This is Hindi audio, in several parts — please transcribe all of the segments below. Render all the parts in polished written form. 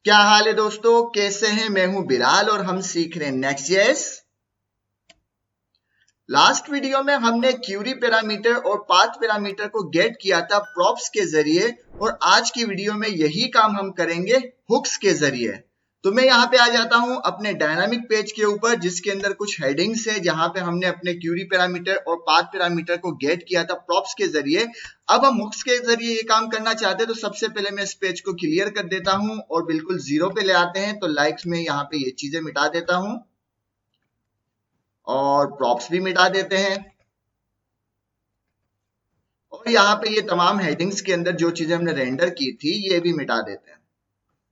क्या हाल है दोस्तों, कैसे हैं? मैं हूं बिलाल और हम सीख रहे हैं नेक्स्ट.जेएस। लास्ट वीडियो में हमने क्यूरी पैरामीटर और पाथ पैरामीटर को गेट किया था प्रॉप्स के जरिए, और आज की वीडियो में यही काम हम करेंगे हुक्स के जरिए। तो मैं यहाँ पे आ जाता हूँ अपने डायनामिक पेज के ऊपर, जिसके अंदर कुछ हेडिंग्स है जहां पे हमने अपने क्यूरी पैरामीटर और पाथ पैरामीटर को गेट किया था प्रॉप्स के जरिए। अब हम हुक्स के जरिए ये काम करना चाहते हैं, तो सबसे पहले मैं इस पेज को क्लियर कर देता हूं और बिल्कुल जीरो पे ले आते हैं। तो लाइक्स में यहाँ पे ये चीजें मिटा देता हूं और प्रॉप्स भी मिटा देते हैं, और यहाँ पे ये तमाम हेडिंग्स के अंदर जो चीजें हमने रेंडर की थी ये भी मिटा देते हैं,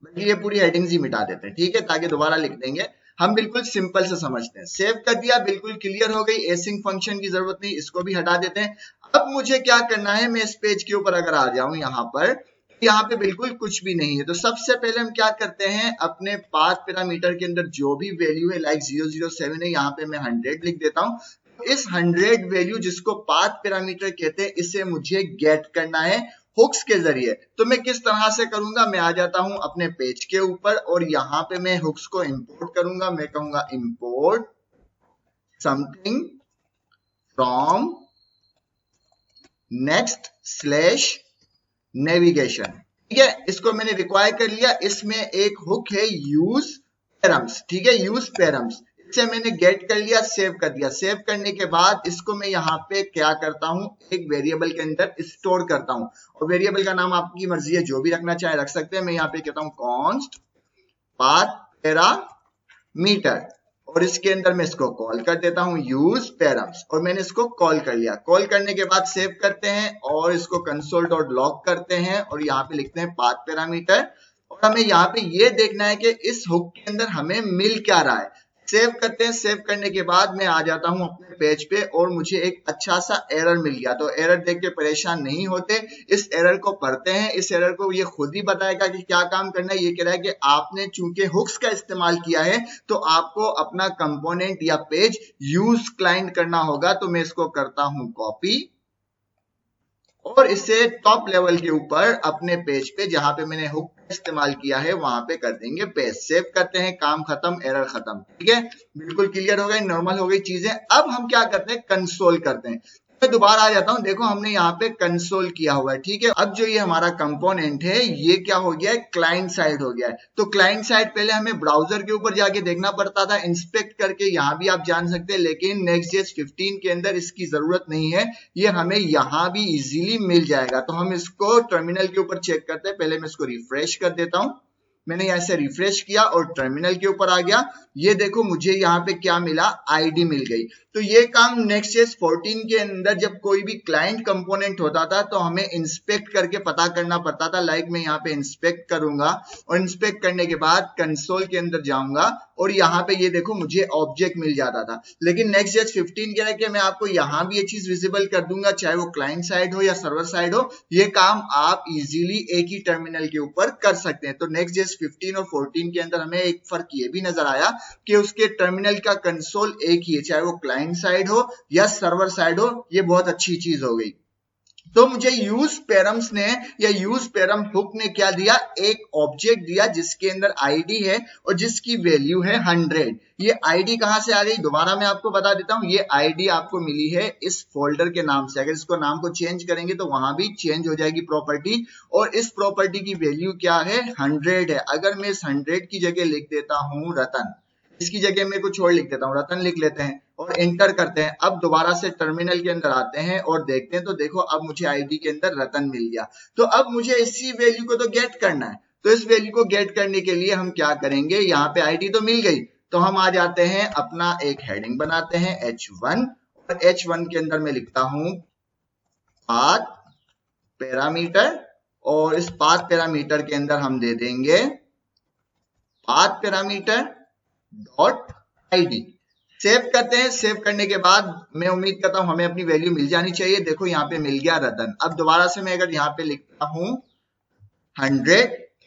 बल्कि ये पूरी हेडिंग्स ही मिटा देते हैं, ठीक है, ताकि दोबारा लिख देंगे। हम बिल्कुल सिंपल से समझते हैं। सेव कर दिया, बिल्कुल क्लियर हो गई, एसिंग फंक्शन की जरूरत नहीं, इसको भी हटा देते हैं। अब मुझे क्या करना है, मैं इस पेज के ऊपर अगर आ जाऊं यहाँ पे बिल्कुल कुछ भी नहीं है। तो सबसे पहले हम क्या करते हैं, अपने पाथ पैरामीटर के अंदर जो भी वैल्यू है, लाइक 007 है, यहाँ पे मैं 100 लिख देता हूं। इस 100 वैल्यू जिसको पाथ पैरामीटर कहते हैं, इसे मुझे गेट करना है हुक्स के जरिए। तो मैं किस तरह से करूंगा, मैं आ जाता हूं अपने पेज के ऊपर और यहाँ पे मैं हुक्स को इंपोर्ट करूंगा। मैं कहूंगा import something from next slash navigation, ठीक है, इसको मैंने रिक्वायर कर लिया। इसमें एक हुक है यूज पैरम्स, ठीक है, यूज पैरम्स, इसे मैंने गेट कर लिया, सेव कर दिया। सेव करने के बाद इसको मैं यहाँ पे क्या करता हूँ, एक वेरिएबल के अंदर स्टोर करता हूँ, और वेरिएबल का नाम आपकी मर्जी है, जो भी रखना चाहे रख सकते हैं। मैं यहाँ पे कहता हूँ कॉन्स्ट पाथ पैरामीटर, और इसके अंदर मैं इसको कॉल कर देता हूं यूज पैरम्स, और मैंने इसको कॉल कर लिया। कॉल करने के बाद सेव करते हैं और इसको कंसोल डॉट लॉग करते हैं और यहाँ पे लिखते हैं पाथ पैरामीटर, और हमें यहाँ पे ये देखना है कि इस हुक के अंदर हमें मिल क्या रहा है। सेव करते हैं। सेव करने के बाद मैं आ जाता हूं अपने पेज पे और मुझे एक अच्छा सा एरर मिल गया। तो एरर देख के परेशान नहीं होते, इस एरर को पढ़ते हैं। इस एरर को ये खुद ही बताएगा कि क्या काम करना है। ये कह रहा है कि आपने चूंकि हुक्स का इस्तेमाल किया है तो आपको अपना कंपोनेंट या पेज यूज क्लाइंट करना होगा। तो मैं इसको करता हूं कॉपी और इसे टॉप लेवल के ऊपर अपने पेज पे जहां पे मैंने हुक इस्तेमाल किया है वहां पे कर देंगे पेस्ट। सेव करते हैं, काम खत्म, एरर खत्म, ठीक है, बिल्कुल क्लियर हो गई, नॉर्मल हो गई चीजें। अब हम क्या करते हैं, कंसोल करते हैं। मैं दोबारा आ जाता हूं, देखो हमने यहाँ पे कंसोल किया हुआ है, ठीक है। अब जो ये हमारा कंपोनेंट है ये क्या हो गया है, क्लाइंट साइड हो गया है। तो क्लाइंट साइड पहले हमें ब्राउजर के ऊपर जाके देखना पड़ता था, इंस्पेक्ट करके, यहाँ भी आप जान सकते हैं, लेकिन नेक्स्ट.जेएस 15 के अंदर इसकी जरूरत नहीं है, ये हमें यहाँ भी इजीली मिल जाएगा। तो हम इसको टर्मिनल के ऊपर चेक करते हैं। पहले मैं इसको रिफ्रेश कर देता हूं। मैंने यहाँ से रिफ्रेश किया और टर्मिनल के ऊपर आ गया। ये देखो मुझे यहाँ पे क्या मिला, आईडी मिल गई। तो ये काम नेक्स्ट.जेएस 14 के अंदर जब कोई भी क्लाइंट कंपोनेंट होता था तो हमें इंस्पेक्ट करके पता करना पड़ता था। लाइक मैं यहाँ पे इंस्पेक्ट करूंगा और इंस्पेक्ट करने के बाद कंसोल के अंदर जाऊंगा और यहाँ पे ये देखो मुझे ऑब्जेक्ट मिल जाता था। लेकिन नेक्स्ट.जेएस 15 क्या है कि मैं आपको यहाँ भी ये चीज विजिबल कर दूंगा, चाहे वो क्लाइंट साइड हो या सर्वर साइड हो। ये काम आप इजीली एक ही टर्मिनल के ऊपर कर सकते हैं। तो नेक्स्ट.जेएस 15 और 14 के अंदर हमें एक फर्क ये भी नजर आया कि उसके टर्मिनल का कंसोल एक ही है, चाहे वो क्लाइंट साइड हो या सर्वर साइड हो। ये बहुत अच्छी चीज हो गई। तो मुझे यूज पैरम्स ने या यूज पैरम हुक ने क्या दिया, एक ऑब्जेक्ट दिया जिसके अंदर आईडी है और जिसकी वैल्यू है 100। ये आईडी कहां से आ गई, दोबारा मैं आपको बता देता हूं। ये आईडी आपको मिली है इस फोल्डर के नाम से। अगर इसको नाम को चेंज करेंगे तो वहां भी चेंज हो जाएगी प्रॉपर्टी, और इस प्रॉपर्टी की वैल्यू क्या है, 100 है। अगर मैं इस 100 की जगह लिख देता हूं रतन, इसकी जगह मैं कुछ और लिख देता हूं, रतन लिख लेते हैं और एंटर करते हैं। अब दोबारा से टर्मिनल के अंदर आते हैं और देखते हैं, तो देखो अब मुझे आईडी के अंदर रतन मिल गया। तो अब मुझे इसी वैल्यू को तो गेट करना है। तो इस वैल्यू को गेट करने के लिए हम क्या करेंगे, यहाँ पे आईडी तो मिल गई, तो हम आ जाते हैं अपना एक हेडिंग बनाते हैं H1, और H1 के अंदर मैं लिखता हूं पाथ पैरामीटर, और इस पाथ पैरामीटर के अंदर हम दे देंगे path parameter dot ID. Save करते हैं। सेव करने के बाद मैं उम्मीद करता हूं हमें अपनी वैल्यू मिल जानी चाहिए। देखो यहाँ पे मिल गया रतन। अब दोबारा से मैं अगर यहाँ पे लिखता हूं 100,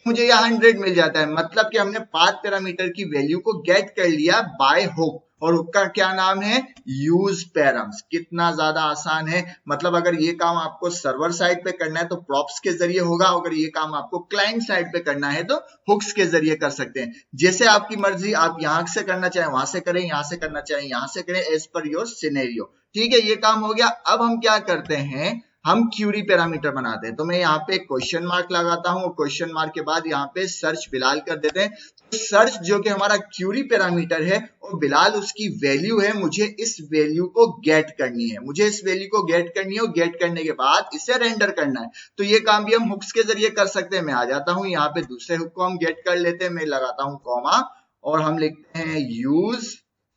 मुझे यहाँ 100 मिल जाता है। मतलब कि हमने पाथ पैरामीटर की वैल्यू को गेट कर लिया बाय हुक, और हुक का क्या नाम है, यूज पैरम्स। कितना ज्यादा आसान है, मतलब अगर ये काम आपको सर्वर साइड पे करना है तो प्रॉप्स के जरिए होगा, अगर ये काम आपको क्लाइंट साइड पे करना है तो हुक्स के जरिए कर सकते हैं। जैसे आपकी मर्जी, आप यहां से करना चाहें वहां से करें, यहां से करना चाहें यहां से करें, एज पर योर सिनेरियो। ठीक है, ये काम हो गया। अब हम क्या करते हैं, हम क्यूरी पैरामीटर बनाते हैं। तो मैं यहाँ पे क्वेश्चन मार्क लगाता हूँ, क्वेश्चन मार्क के बाद यहाँ पे सर्च बिलाल कर देते हैं। तो सर्च जो कि हमारा क्यूरी पैरामीटर है और बिलाल उसकी वैल्यू है, मुझे इस वैल्यू को गेट करनी है, मुझे इस वैल्यू को गेट करनी है और गेट करने के बाद इसे रेंडर करना है। तो ये काम भी हम हुक्स के जरिए कर सकते हैं। मैं आ जाता हूँ यहाँ पे, दूसरे हुक को हम गेट कर लेते हैं, मैं लगाता हूँ कॉमा और हम लिखते हैं यूज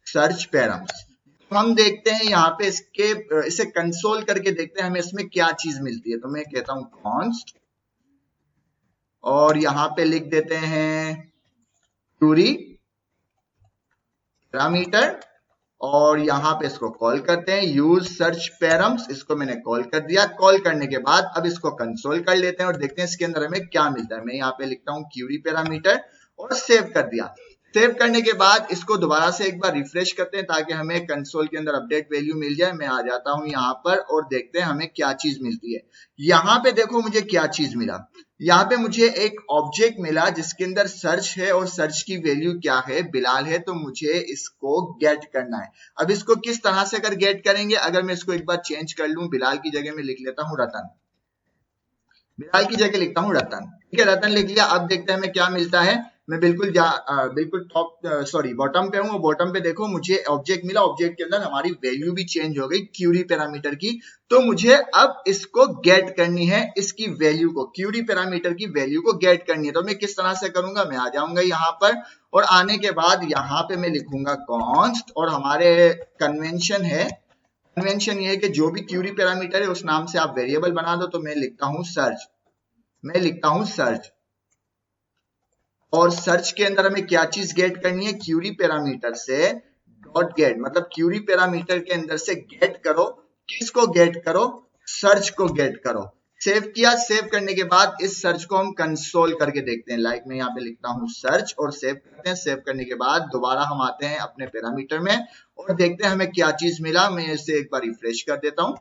सर्च पैरम्स। हम देखते हैं यहाँ पे इसे कंसोल करके देखते हैं हमें इसमें क्या चीज मिलती है। तो मैं कहता हूं कॉन्स्ट और यहाँ पे लिख देते हैं क्यूरी पैरामीटर और यहाँ पे इसको कॉल करते हैं यूज सर्च पैरम्स। इसको मैंने कॉल कर दिया। कॉल करने के बाद अब इसको कंसोल कर लेते हैं और देखते हैं इसके अंदर हमें क्या मिलता है। मैं यहाँ पे लिखता हूँ क्यूरी पैरामीटर और सेव कर दिया। सेव करने के बाद इसको दोबारा से एक बार रिफ्रेश करते हैं ताकि हमें कंसोल के अंदर अपडेट वैल्यू मिल जाए। मैं आ जाता हूं यहाँ पर और देखते हैं हमें क्या चीज मिलती है। यहाँ पे देखो मुझे क्या चीज मिला, यहाँ पे मुझे एक ऑब्जेक्ट मिला जिसके अंदर सर्च है और सर्च की वैल्यू क्या है, बिलाल है। तो मुझे इसको गेट करना है। अब इसको किस तरह से कर गेट करेंगे, अगर मैं इसको एक बार चेंज कर लूं, बिलाल की जगह में लिख लेता हूं रतन, बिलाल की जगह लिखता हूं रतन। ठीक है, रतन लिख लिया। अब देखते हैं हमें क्या मिलता है। मैं बिल्कुल बॉटम पे हूँ। बॉटम पे देखो मुझे ऑब्जेक्ट मिला, ऑब्जेक्ट के अंदर हमारी वैल्यू भी चेंज हो गई क्यूरी पैरामीटर की। तो मुझे अब इसको गेट करनी है, इसकी वैल्यू को, क्यूरी पैरामीटर की वैल्यू को गेट करनी है। तो मैं किस तरह से करूंगा, मैं आ जाऊंगा यहाँ पर और आने के बाद यहाँ पे मैं लिखूंगा कॉन्स्ट और हमारे कन्वेंशन ये है कि जो भी क्यूरी पैरामीटर है उस नाम से आप वेरिएबल बना दो। तो मैं लिखता हूं सर्च, और सर्च के अंदर हमें क्या चीज गेट करनी है, क्यूरी पैरामीटर से डॉट गेट, मतलब क्यूरी पैरामीटर के अंदर से गेट करो। किसको गेट करो, सर्च को गेट करो। सेव किया। सेव करने के बाद इस सर्च को हम कंसोल करके देखते हैं। लाइक मैं यहाँ पे लिखता हूँ सर्च और सेव करते हैं। सेव करने के बाद दोबारा हम आते हैं अपने पैरामीटर में और देखते हैं हमें क्या चीज मिला। मैं इसे एक बार रिफ्रेश कर देता हूँ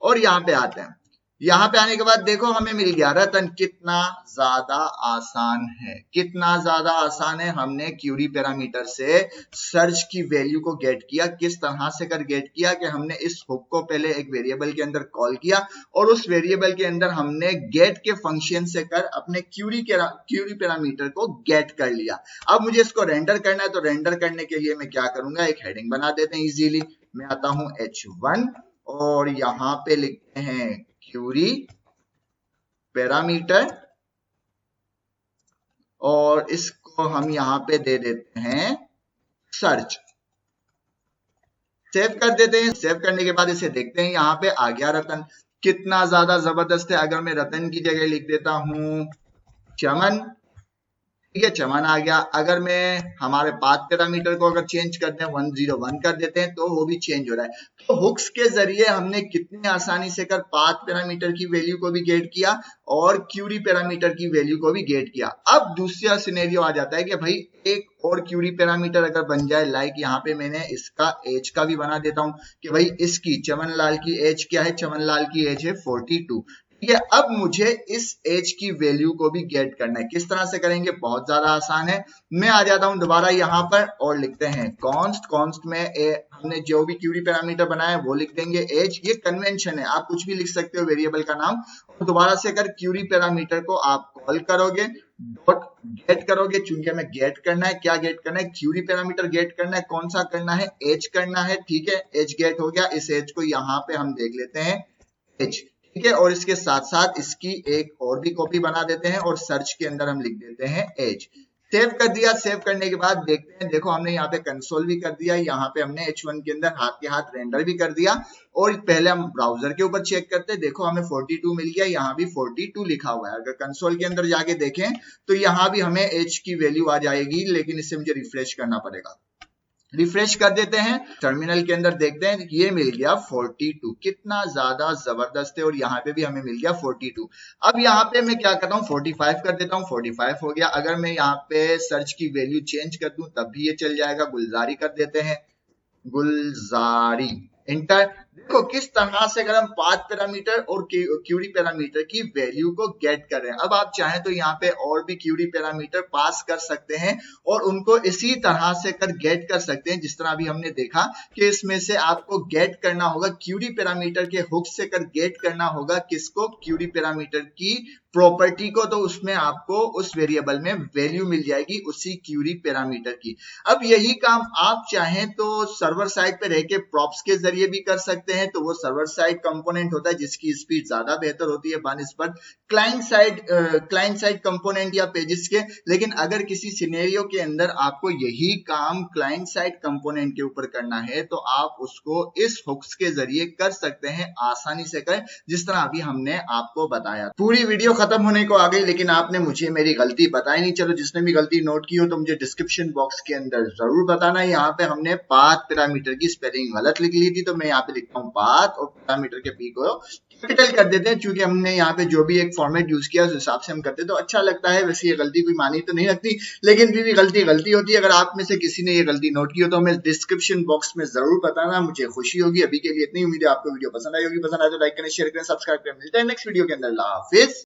और यहाँ पे आते हैं। यहाँ पे आने के बाद देखो हमें मिल गया रतन। कितना ज्यादा आसान है, कितना ज्यादा आसान है। हमने क्यूरी पैरामीटर से सर्च की वैल्यू को गेट किया। किस तरह से कर गेट किया कि हमने इस हुक को पहले एक वेरिएबल के अंदर कॉल किया और उस वेरिएबल के अंदर हमने गेट के फंक्शन से कर अपने क्यूरी पैरामीटर को गेट कर लिया। अब मुझे इसको रेंडर करना है। तो रेंडर करने के लिए मैं क्या करूंगा, एक हेडिंग बना देते हैं इजीली। मैं आता हूं H1 और यहाँ पे लिखते हैं क्यूरी पैरामीटर और इसको हम यहाँ पे दे देते हैं सर्च। सेव कर देते हैं। सेव करने के बाद इसे देखते हैं, यहाँ पे आ गया रतन। कितना ज्यादा जबरदस्त है। अगर मैं रतन की जगह लिख देता हूं चमन, ठीक है, चमन आ गया। अगर मैं हमारे पाथ पैरामीटर को अगर चेंज करते हैं 101 कर देते हैं तो वो भी चेंज हो रहा है। तो हुक्स के जरिए हमने कितनी आसानी से कर पाथ पैरामीटर की वैल्यू को भी गेट किया और क्यूरी पैरामीटर की वैल्यू को भी गेट किया। अब दूसरा सिनेरियो आ जाता है कि भाई एक और क्यूरी पैरामीटर अगर बन जाए, लाइक यहाँ पे मैंने इसका एज का भी बना देता हूं कि भाई इसकी चमनलाल की एज क्या है, चमनलाल की एज है 42। ठीक है, अब मुझे इस एज की वैल्यू को भी गेट करना है। किस तरह से करेंगे, बहुत ज्यादा आसान है। मैं आ जाता हूं दोबारा यहाँ पर और लिखते हैं कॉन्स्ट में हमने जो भी क्यूरी पैरामीटर बनाया है वो लिख देंगे एज। ये कन्वेंशन है, आप कुछ भी लिख सकते हो वेरिएबल का नाम। और दोबारा से अगर क्यूरी पैरामीटर को आप कॉल करोगे, डॉट गेट करोगे, चूंकि हमें गेट करना है, क्या गेट करना है, क्यूरी पैरामीटर गेट करना है। कौन सा करना है, एज करना है। ठीक है, एज गेट हो गया। इस एज को यहाँ पे हम देख लेते हैं एज, ठीक है, और इसके साथ साथ इसकी एक और भी कॉपी बना देते हैं और सर्च के अंदर हम लिख देते हैं एज। सेव कर दिया। सेव करने के बाद देखते हैं, देखो हमने यहाँ पे कंसोल भी कर दिया, यहाँ पे हमने H1 के अंदर हाथ के हाथ रेंडर भी कर दिया। और पहले हम ब्राउजर के ऊपर चेक करते हैं, देखो हमें 42 मिल गया, यहाँ भी 42 लिखा हुआ है। अगर कंसोल के अंदर जाके देखें तो यहाँ भी हमें एज की वैल्यू आ जाएगी, लेकिन इससे मुझे रिफ्रेश करना पड़ेगा। रिफ्रेश कर देते हैं, टर्मिनल के अंदर देखते हैं, ये मिल गया 42। कितना ज्यादा जबरदस्त है। और यहाँ पे भी हमें मिल गया 42। अब यहाँ पे मैं क्या करता हूँ, 45 कर देता हूँ। 45 हो गया। अगर मैं यहाँ पे सर्च की वैल्यू चेंज कर दूं तब भी ये चल जाएगा। गुलजारी कर देते हैं, गुलजारी, इंटर। देखो किस तरह से अगर हम पाथ पैरामीटर और क्यूरी पैरामीटर की वैल्यू को गेट कर रहे हैं। अब आप चाहें तो यहाँ पे और भी क्यूरी पैरामीटर पास कर सकते हैं और उनको इसी तरह से कर गेट कर सकते हैं, जिस तरह अभी हमने देखा कि इसमें से आपको गेट करना होगा क्यूरी पैरामीटर के हुक से कर गेट करना होगा किसको, क्यूरी पैरामीटर की प्रॉपर्टी को, तो उसमें आपको उस वेरिएबल में वैल्यू मिल जाएगी उसी क्यूरी पैरामीटर की। अब यही काम आप चाहें तो सर्वर साइड पे रह के प्रॉप्स के जरिए भी कर सकते हैं, तो वो सर्वर साइड कंपोनेंट होता है जिसकी स्पीड ज्यादा बेहतर होती है बनिस्बत क्लाइंट साइड कंपोनेंट या पेजेस के। लेकिन अगर किसी सिनेरियो के अंदर आपको यही काम क्लाइंट साइड कंपोनेंट के ऊपर करना है तो आप उसको इस हुक्स के जरिए कर सकते हैं, आसानी से करें जिस तरह अभी हमने आपको बताया। पूरी वीडियो खत्म होने को आ गई लेकिन आपने मुझे मेरी गलती बताई नहीं। चलो जिसने भी गलती नोट की हो तो मुझे डिस्क्रिप्शन बॉक्स के अंदर जरूर बताना। यहाँ पे हमने पाथ पैरामीटर की स्पेलिंग गलत लिख ली थी, तो मैं यहाँ पे लिखता हूँ पाथ और पैरामीटर के पी को कैपिटल कर देते हैं, क्योंकि हमने यहाँ पे जो भी एक फॉर्मेट यूज किया उस हिसाब से हम करते तो अच्छा लगता है। वैसे ये गलती कोई मानी तो नहीं लगती, लेकिन फिर भी गलती होती है। अगर आप में से किसी ने ये गलती नोट की हो तो हमें डिस्क्रिप्शन बॉक्स में जरूर बताना, मुझे खुशी होगी। अभी के लिए इतनी उम्मीद है आपको वीडियो पसंद आई होगी। पसंद आए तो लाइक करें, शेयर करें, सब्सक्राइब करें। मिलते हैं नेक्स्ट वीडियो के अंदर। अल्लाह हाफिज।